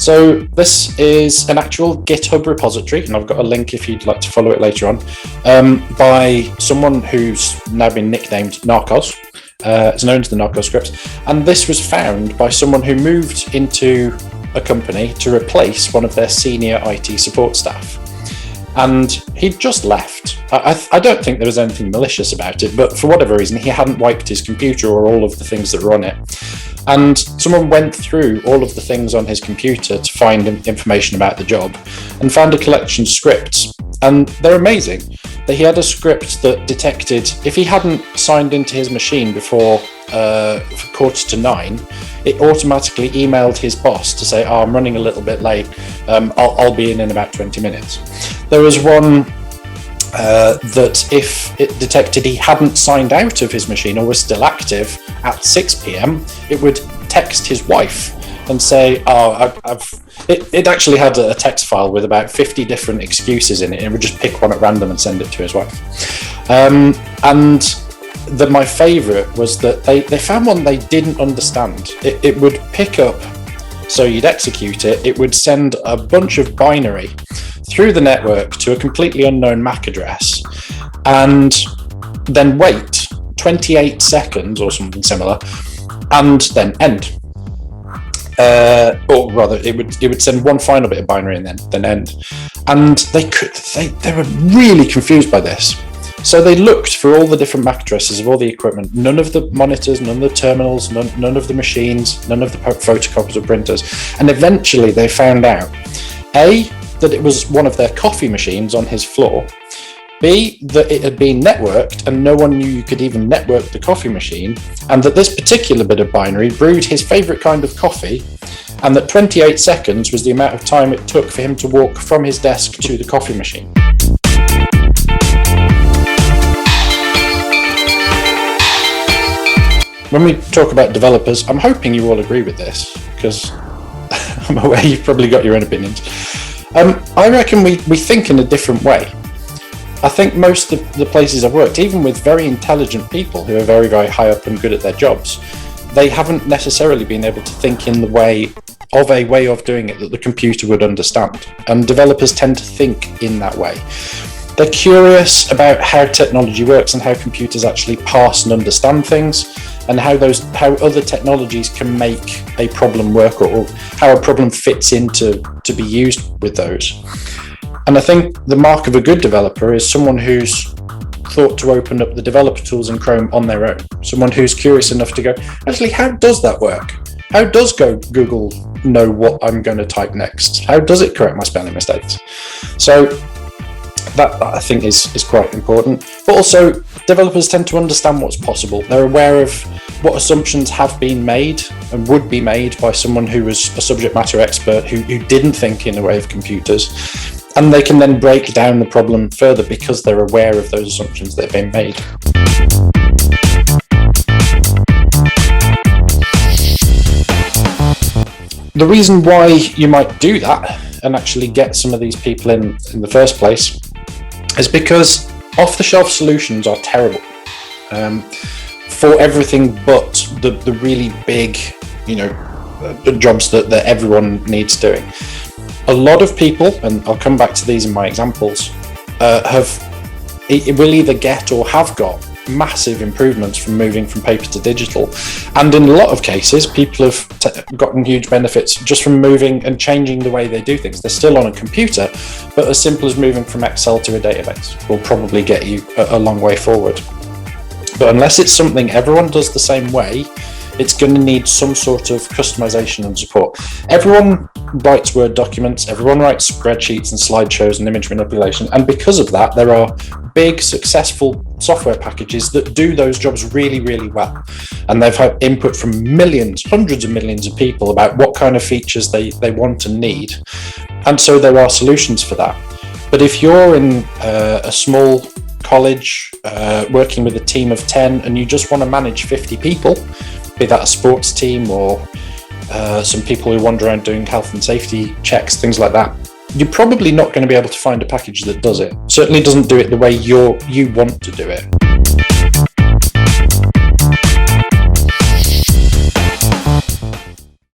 So this is an actual GitHub repository, and I've got a link if you'd like to follow it later on, by someone who's now been nicknamed Narcos. It's known as the Narcos scripts. And this was found by someone who moved into a company to replace one of their senior IT support staff. And he'd just left. I don't think there was anything malicious about it, but for whatever reason, he hadn't wiped his computer or all of the things that were on it. And someone went through all of the things on his computer to find information about the job and found a collection of scripts. And they're amazing. That he had a script that detected if he hadn't signed into his machine before 9:15, it automatically emailed his boss to say, "Oh, I'm running a little bit late. I'll be in about 20 minutes." There was one that if it detected he hadn't signed out of his machine or was still active at 6 p.m, it would text his wife and say, it actually had a text file with about 50 different excuses in it, and it would just pick one at random and send it to his wife. My favourite was that they found one they didn't understand. It would pick up, so you'd execute it, it would send a bunch of binary through the network to a completely unknown MAC address, and then wait 28 seconds or something similar, and then end. Or rather, it would send one final bit of binary and then end. And they were really confused by this. So they looked for all the different MAC addresses of all the equipment, none of the monitors, none of the terminals, none of the machines, none of the photocopiers or printers. And eventually they found out, A, that it was one of their coffee machines on his floor, B, that it had been networked and no one knew you could even network the coffee machine, and that this particular bit of binary brewed his favourite kind of coffee, and that 28 seconds was the amount of time it took for him to walk from his desk to the coffee machine. When we talk about developers, I'm hoping you all agree with this, because I'm aware you've probably got your own opinions. I reckon we think in a different way. I think most of the places I've worked, even with very intelligent people who are very, very high up and good at their jobs, they haven't necessarily been able to think in the way of doing it that the computer would understand. And developers tend to think in that way. They're curious about how technology works and how computers actually parse and understand things, and how other technologies can make a problem work, or how a problem fits into to be used with those. And I think the mark of a good developer is someone who's thought to open up the developer tools in Chrome on their own. Someone who's curious enough to go, actually, how does that work? How does Google know what I'm going to type next? How does it correct my spelling mistakes? So that I think is quite important. But also, developers tend to understand what's possible. They're aware of what assumptions have been made and would be made by someone who was a subject matter expert who didn't think in the way of computers. And they can then break down the problem further because they're aware of those assumptions that have been made. The reason why you might do that and actually get some of these people in the first place is because off-the-shelf solutions are terrible for everything but the really big, jobs that everyone needs doing. A lot of people, and I'll come back to these in my examples, will either get or have got massive improvements from moving from paper to digital. And in a lot of cases, people have gotten huge benefits just from moving and changing the way they do things. They're still on a computer, but as simple as moving from Excel to a database will probably get you a long way forward. But unless it's something everyone does the same way, it's going to need some sort of customization and support. Everyone writes Word documents, everyone writes spreadsheets and slideshows and image manipulation, and because of that, there are big, successful software packages that do those jobs really, really well. And they've had input from millions, hundreds of millions of people about what kind of features they want and need. And so there are solutions for that. But if you're in a small college working with a team of 10 and you just want to manage 50 people, be that a sports team or some people who wander around doing health and safety checks, things like that, you're probably not going to be able to find a package that does it. Certainly doesn't do it the way you want to do it.